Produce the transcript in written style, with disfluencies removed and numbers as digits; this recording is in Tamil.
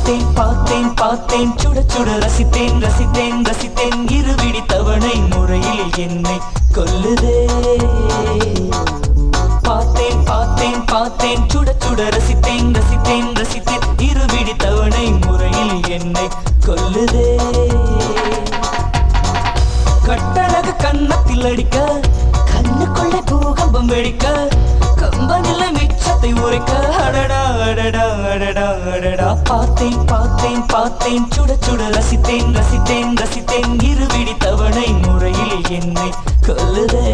பார்த்தேன் சுட சுட ரசித்தேன் இருவிடி தவணை முறையில் என்னை கொல்லுதே பார்த்தேன் சுட சுட ரசித்தேன் இருவிடி தவணை முறையில் என்னை கொல்லுதே கட்டழகு கன்னத்தில் அடிக்க கண்ணுக்குள்ள பூகம்பம் வெடிக்க கம்பனில மிச்சத்தை உரைக்க அடடா அடடா அடடா அடடா பார்த்தேன் சுட சுட ரசித்தேன் இருவிடி தவணை முறையில் என்னை கொல்லுதே